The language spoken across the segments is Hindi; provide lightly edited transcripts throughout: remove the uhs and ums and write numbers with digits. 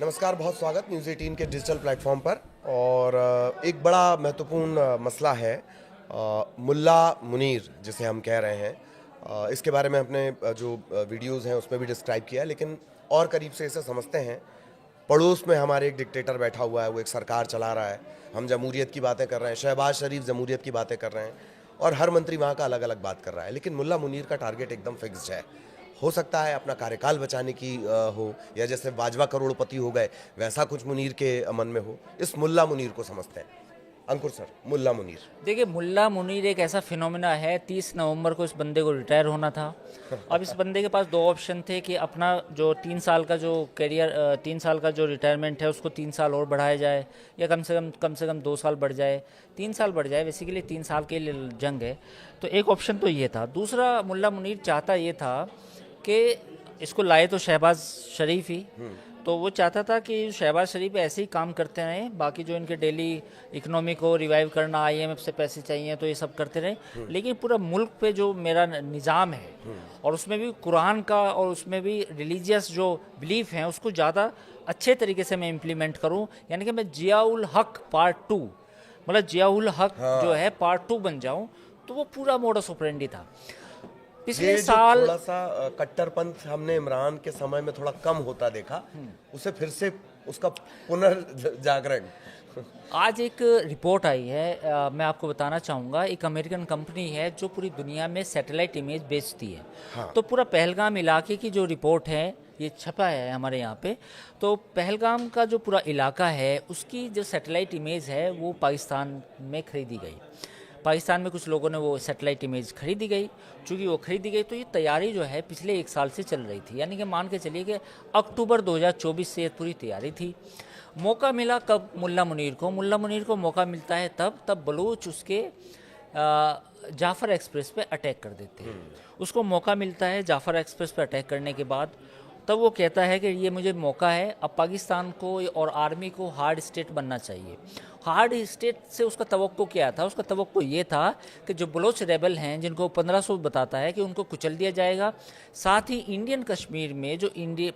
नमस्कार, बहुत स्वागत न्यूज़ 18 के डिजिटल प्लेटफॉर्म पर। और एक बड़ा महत्वपूर्ण मसला है मुल्ला मुनीर जिसे हम कह रहे हैं। इसके बारे में अपने जो वीडियोस हैं उसमें भी डिस्क्राइब किया, लेकिन और करीब से इसे समझते हैं। पड़ोस में हमारे एक डिक्टेटर बैठा हुआ है, वो एक सरकार चला रहा है। हम जमहूरियत की बातें कर रहे हैं, शहबाज शरीफ जमहूरियत की बातें कर रहे हैं और हर मंत्री वहाँ का अलग अलग बात कर रहा है। लेकिन मुल्ला मुनीर का टारगेट एकदम फिक्स्ड है। हो सकता है अपना कार्यकाल बचाने की हो, या जैसे बाजवा करोड़पति हो गए वैसा कुछ मुनीर के मन में हो। इस मुल्ला मुनीर को समझते हैं। अंकुर सर, मुल्ला मुनीर। देखिए, मुल्ला मुनीर एक ऐसा फिनोमिना है। 30 नवंबर को इस बंदे को रिटायर होना था। अब इस बंदे के पास दो ऑप्शन थे कि अपना जो 3 साल का जो कैरियर 3 साल का जो रिटायरमेंट है उसको 3 साल और बढ़ाया जाए, या कम से कम 2 साल बढ़ जाए, 3 साल बढ़ जाए। बेसिकली 3 साल के लिए जंग है। तो एक ऑप्शन तो ये था। दूसरा, मुल्ला मुनीर चाहता ये था कि इसको लाए तो शहबाज शरीफ ही, तो वो चाहता था कि शहबाज शरीफ ऐसे ही काम करते रहें। बाकी जो इनके डेली इकोनॉमी को रिवाइव करना, आईएमएफ से पैसे चाहिए तो ये सब करते रहें, लेकिन पूरा मुल्क पे जो मेरा निज़ाम है और उसमें भी कुरान का और उसमें भी रिलीजियस जो बिलीफ हैं उसको ज़्यादा अच्छे तरीके से मैं इम्प्लीमेंट करूं। यानी कि मैं जियाउल हक पार्ट 2, मतलब जियाउल हक जो है पार्ट 2 बन जाऊं। तो वो पूरा मोडस ऑपरेंडी था। पिछले ये जो साल थोड़ा सा कट्टरपंथ हमने इमरान के समय में थोड़ा कम होता देखा, उसे फिर से उसका पुनर्जागरण। आज एक रिपोर्ट आई है, मैं आपको बताना चाहूँगा। एक अमेरिकन कंपनी है जो पूरी दुनिया में सैटेलाइट इमेज बेचती है। हाँ। तो पूरा पहलगाम इलाके की जो रिपोर्ट है, ये छपा है हमारे यहाँ पे। तो पहलगाम का जो पूरा इलाका है उसकी जो सैटेलाइट इमेज है वो पाकिस्तान में खरीदी गई। पाकिस्तान में कुछ लोगों ने वो सैटेलाइट इमेज खरीदी गई। चूँकि वो खरीदी गई तो ये तैयारी जो है पिछले 1 साल से चल रही थी। यानी कि मान के चलिए कि अक्टूबर 2024 से ये पूरी तैयारी थी। मौका मिला कब मुल्ला मुनीर को? मुल्ला मुनीर को मौका मिलता है तब बलूच उसके जाफ़र एक्सप्रेस पे अटैक कर देते हैं। उसको मौका मिलता है जाफ़र एक्सप्रेस पे अटैक करने के बाद, तब वो कहता है कि ये मुझे मौका है, अब पाकिस्तान को और आर्मी को हार्ड स्टेट बनना चाहिए। हार्ड स्टेट से उसका तवक्को क्या था? उसका तवक्को ये था कि जो बलोच रेबल हैं जिनको 1500 बताता है कि उनको कुचल दिया जाएगा। साथ ही इंडियन कश्मीर में जो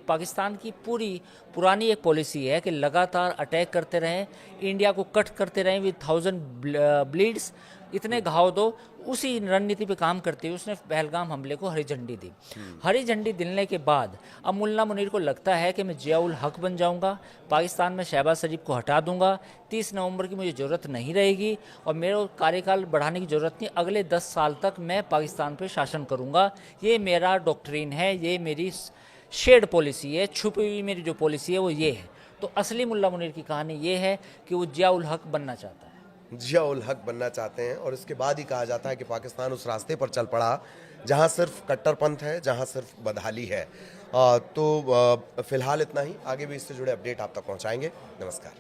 पाकिस्तान की पुरानी एक पॉलिसी है कि लगातार अटैक करते रहें, इंडिया को कट करते रहें विद 1000 ब्लीड्स, इतने घाव दो, उसी रणनीति पे काम करते हुए उसने पहलगाम हमले को हरी झंडी दी। हरी झंडी दिलने के बाद अब मुल्ला मुनीर को लगता है कि मैं जियाउल हक बन जाऊंगा, पाकिस्तान में शहबाज शरीफ को हटा दूंगा, 30 नवंबर की मुझे ज़रूरत नहीं रहेगी और मेरा कार्यकाल बढ़ाने की ज़रूरत नहीं, अगले 10 साल तक मैं पाकिस्तान पर शासन करूंगा। ये मेरा डॉक्ट्रिन है, ये मेरी शेड पॉलिसी है, छुपी हुई मेरी जो पॉलिसी है वो ये है। तो असली मुल्ला मुनीर की कहानी ये है कि वो जियाउल हक बनना चाहता है। जियाउल हक बनना चाहते हैं। और इसके बाद ही कहा जाता है कि पाकिस्तान उस रास्ते पर चल पड़ा जहां सिर्फ कट्टरपंथ है, जहां सिर्फ बदहाली है। तो फिलहाल इतना ही। आगे भी इससे जुड़े अपडेट आप तक पहुंचाएंगे। नमस्कार।